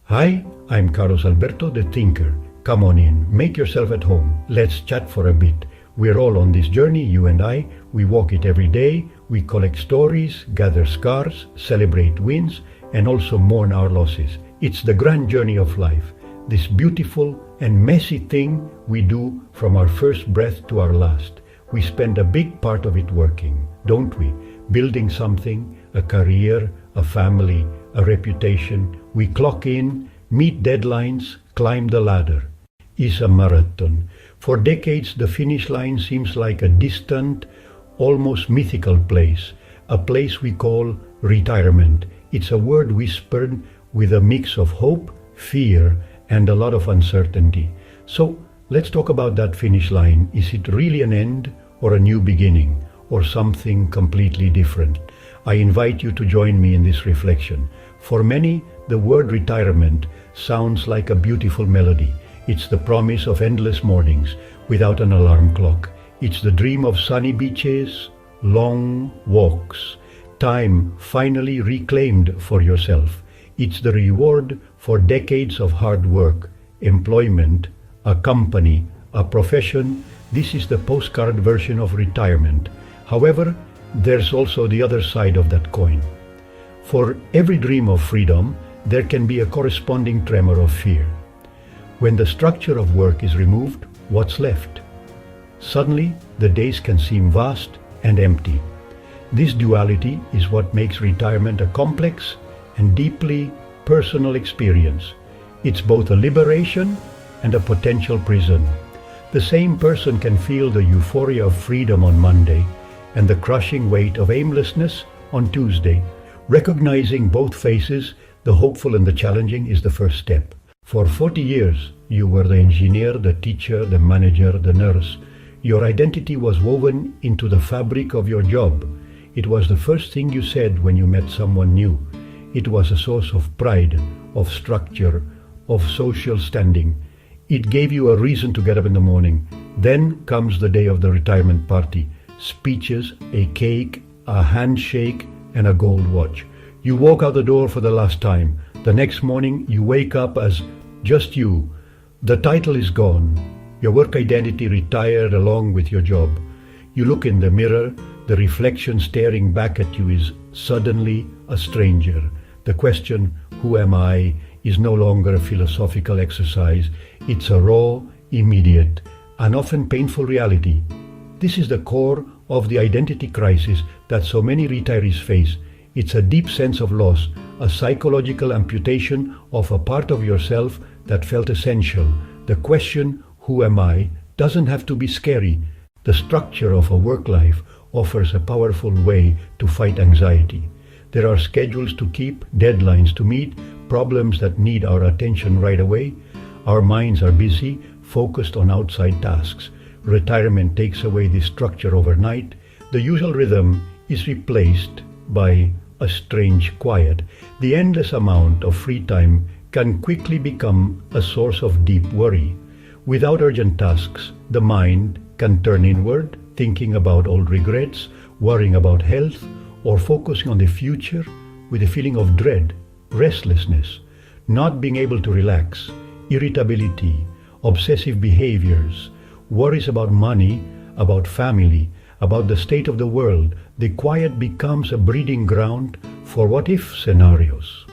Hi, I'm Carlos Alberto, the Thinker. Come on in, make yourself at home. Let's chat for a bit. We're all on this journey, you and I. We walk it every day. We collect stories, gather scars, celebrate wins, and also mourn our losses. It's the grand journey of life, this beautiful and messy thing we do from our first breath to our last. We spend a big part of it working, don't we? Building something, a career, a family, a reputation. We clock in, meet deadlines, climb the ladder. It's a marathon. For decades, the finish line seems like a distant, almost mythical place, a place we call retirement. It's a word whispered with a mix of hope, fear, and a lot of uncertainty. So let's talk about that finish line. Is it really an end or a new beginning or something completely different? I invite you to join me in this reflection. For many, the word retirement sounds like a beautiful melody. It's the promise of endless mornings without an alarm clock. It's the dream of sunny beaches, long walks, time finally reclaimed for yourself. It's the reward for decades of hard work, employment, a company, a profession. This is the postcard version of retirement. However, there's also the other side of that coin. For every dream of freedom, there can be a corresponding tremor of fear. When the structure of work is removed, what's left? Suddenly, the days can seem vast and empty. This duality is what makes retirement a complex and deeply personal experience. It's both a liberation and a potential prison. The same person can feel the euphoria of freedom on Monday and the crushing weight of aimlessness on Tuesday. Recognizing both faces, the hopeful and the challenging, is the first step. For 40 years, you were the engineer, the teacher, the manager, the nurse. Your identity was woven into the fabric of your job. It was the first thing you said when you met someone new. It was a source of pride, of structure, of social standing. It gave you a reason to get up in the morning. Then comes the day of the retirement party. Speeches, a cake, a handshake, and a gold watch. You walk out the door for the last time. The next morning, you wake up as just you. The title is gone. Your work identity retired along with your job. You look in the mirror. The reflection staring back at you is suddenly a stranger. The question, who am I, is no longer a philosophical exercise. It's a raw, immediate, and often painful reality. This is the core of the identity crisis that so many retirees face. It's a deep sense of loss, a psychological amputation of a part of yourself that felt essential. The question, who am I, doesn't have to be scary. The structure of a work life offers a powerful way to fight anxiety. There are schedules to keep, deadlines to meet, problems that need our attention right away. Our minds are busy, focused on outside tasks. Retirement takes away this structure overnight. The usual rhythm is replaced by a strange quiet. The endless amount of free time can quickly become a source of deep worry. Without urgent tasks, the mind can turn inward, thinking about old regrets, worrying about health, or focusing on the future with a feeling of dread, restlessness, not being able to relax, irritability, obsessive behaviors, worries about money, about family, about the state of the world. The quiet becomes a breeding ground for what-if scenarios.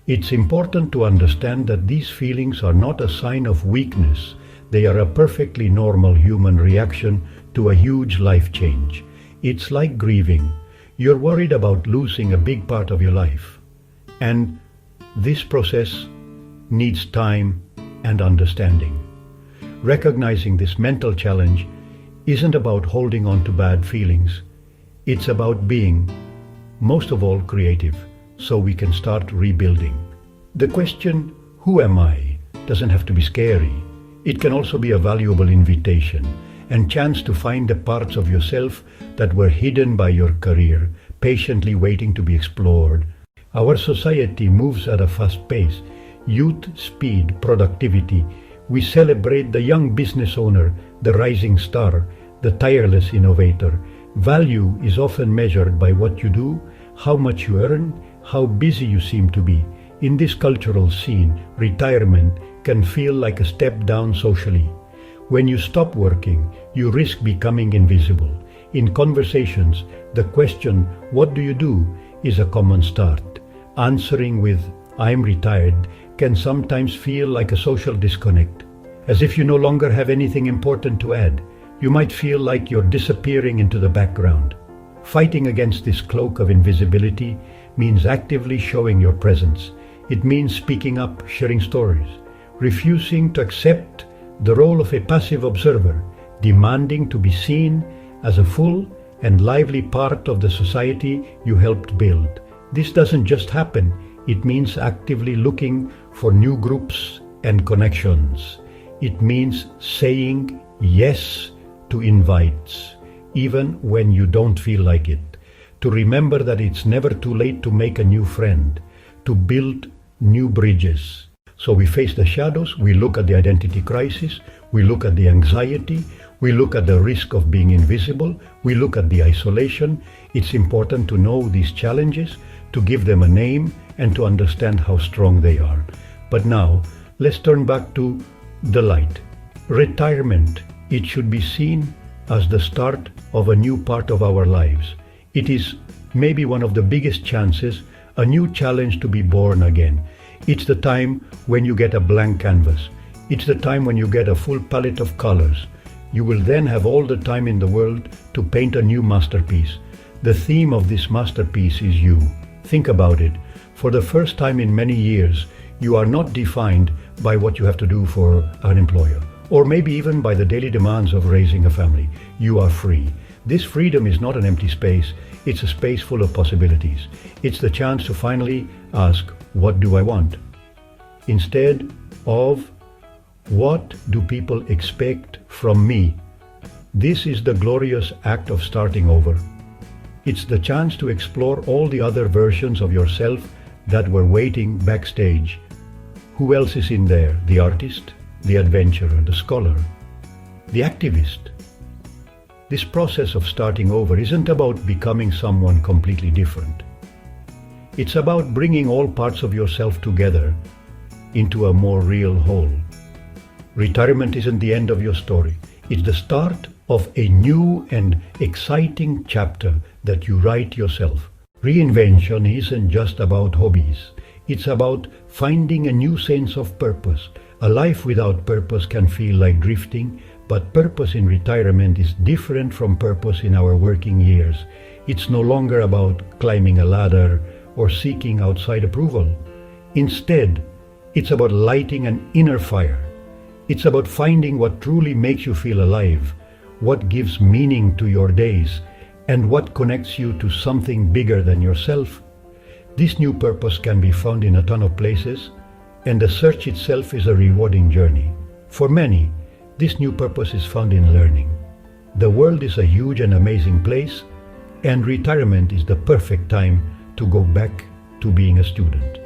It's important to understand that these feelings are not a sign of weakness. They are a perfectly normal human reaction to a huge life change. It's like grieving. You're worried about losing a big part of your life. And this process needs time and understanding. Recognizing this mental challenge isn't about holding on to bad feelings. It's about being, most of all, creative, so we can start rebuilding. The question, who am I, doesn't have to be scary. It can also be a valuable invitation and chance to find the parts of yourself that were hidden by your career, patiently waiting to be explored. Our society moves at a fast pace. Youth, speed, productivity. We celebrate the young business owner, the rising star, the tireless innovator. Value is often measured by what you do, how much you earn, how busy you seem to be. In this cultural scene, retirement can feel like a step down socially. When you stop working, you risk becoming invisible. In conversations, the question, "What do you do?" is a common start. Answering with, "I'm retired," can sometimes feel like a social disconnect, as if you no longer have anything important to add. You might feel like you're disappearing into the background. Fighting against this cloak of invisibility means actively showing your presence. It means speaking up, sharing stories, refusing to accept the role of a passive observer, demanding to be seen as a full and lively part of the society you helped build. This doesn't just happen, it means actively looking for new groups and connections. It means saying yes to invites, even when you don't feel like it. To remember that it's never too late to make a new friend, to build new bridges. So we face the shadows, we look at the identity crisis, we look at the anxiety, we look at the risk of being invisible, we look at the isolation. It's important to know these challenges, to give them a name, and to understand how strong they are. But now, let's turn back to the light. Retirement, it should be seen as the start of a new part of our lives. It is maybe one of the biggest chances, a new challenge to be born again. It's the time when you get a blank canvas. It's the time when you get a full palette of colors. You will then have all the time in the world to paint a new masterpiece. The theme of this masterpiece is you. Think about it. For the first time in many years, you are not defined by what you have to do for an employer, or maybe even by the daily demands of raising a family. You are free. This freedom is not an empty space. It's a space full of possibilities. It's the chance to finally ask, what do I want? Instead of, what do people expect from me? This is the glorious act of starting over. It's the chance to explore all the other versions of yourself that were waiting backstage. Who else is in there? The artist, the adventurer, the scholar, the activist. This process of starting over isn't about becoming someone completely different. It's about bringing all parts of yourself together into a more real whole. Retirement isn't the end of your story. It's the start of a new and exciting chapter that you write yourself. Reinvention isn't just about hobbies. It's about finding a new sense of purpose. A life without purpose can feel like drifting, but purpose in retirement is different from purpose in our working years. It's no longer about climbing a ladder or seeking outside approval. Instead, it's about lighting an inner fire. It's about finding what truly makes you feel alive, what gives meaning to your days, and what connects you to something bigger than yourself. This new purpose can be found in a ton of places, and the search itself is a rewarding journey. For many, this new purpose is found in learning. The world is a huge and amazing place, and retirement is the perfect time to go back to being a student.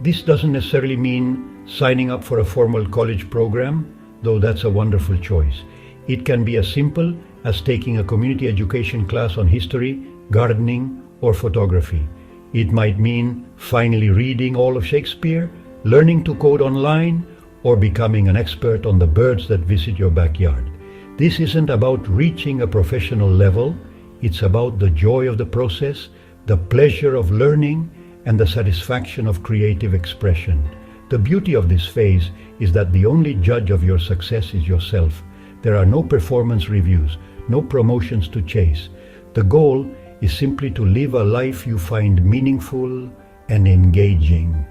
This doesn't necessarily mean signing up for a formal college program, though that's a wonderful choice. It can be as simple as taking a community education class on history, gardening, or photography. It might mean finally reading all of Shakespeare, learning to code online, or becoming an expert on the birds that visit your backyard. This isn't about reaching a professional level. It's about the joy of the process, the pleasure of learning, and the satisfaction of creative expression. The beauty of this phase is that the only judge of your success is yourself. There are no performance reviews, no promotions to chase. The goal is simply to live a life you find meaningful and engaging.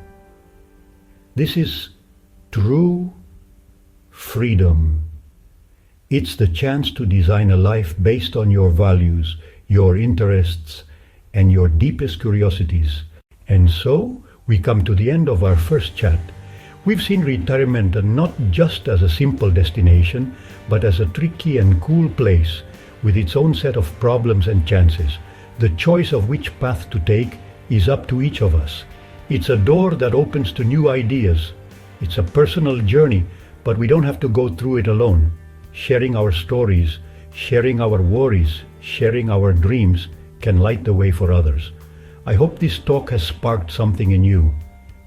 This is true freedom. It's the chance to design a life based on your values, your interests, and your deepest curiosities. And so, we come to the end of our first chat. We've seen retirement not just as a simple destination, but as a tricky and cool place with its own set of problems and chances. The choice of which path to take is up to each of us. It's a door that opens to new ideas. It's a personal journey, but we don't have to go through it alone. Sharing our stories, sharing our worries, sharing our dreams can light the way for others. I hope this talk has sparked something in you.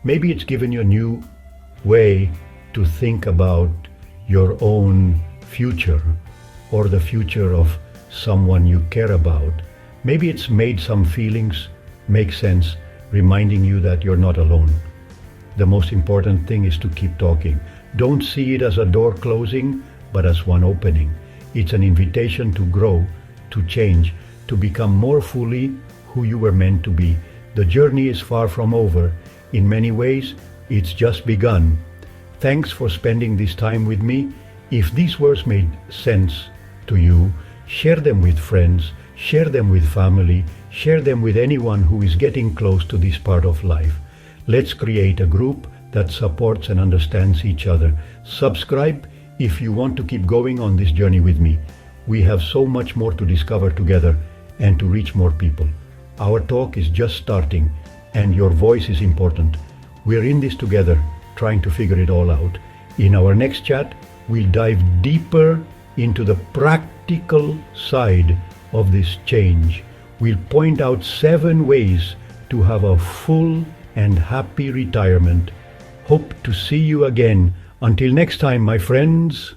Maybe it's given you a new way to think about your own future or the future of someone you care about. Maybe it's made some feelings make sense, reminding you that you're not alone. The most important thing is to keep talking. Don't see it as a door closing, but as one opening. It's an invitation to grow, to change, to become more fully who you were meant to be. The journey is far from over. In many ways, it's just begun. Thanks for spending this time with me. If these words made sense to you, share them with friends, share them with family, share them with anyone who is getting close to this part of life. Let's create a group that supports and understands each other. Subscribe if you want to keep going on this journey with me. We have so much more to discover together and to reach more people. Our talk is just starting, and your voice is important. We're in this together, trying to figure it all out. In our next chat, we'll dive deeper into the practical side of this change. We'll point out 7 ways to have a full and happy retirement. Hope to see you again. Until next time, my friends.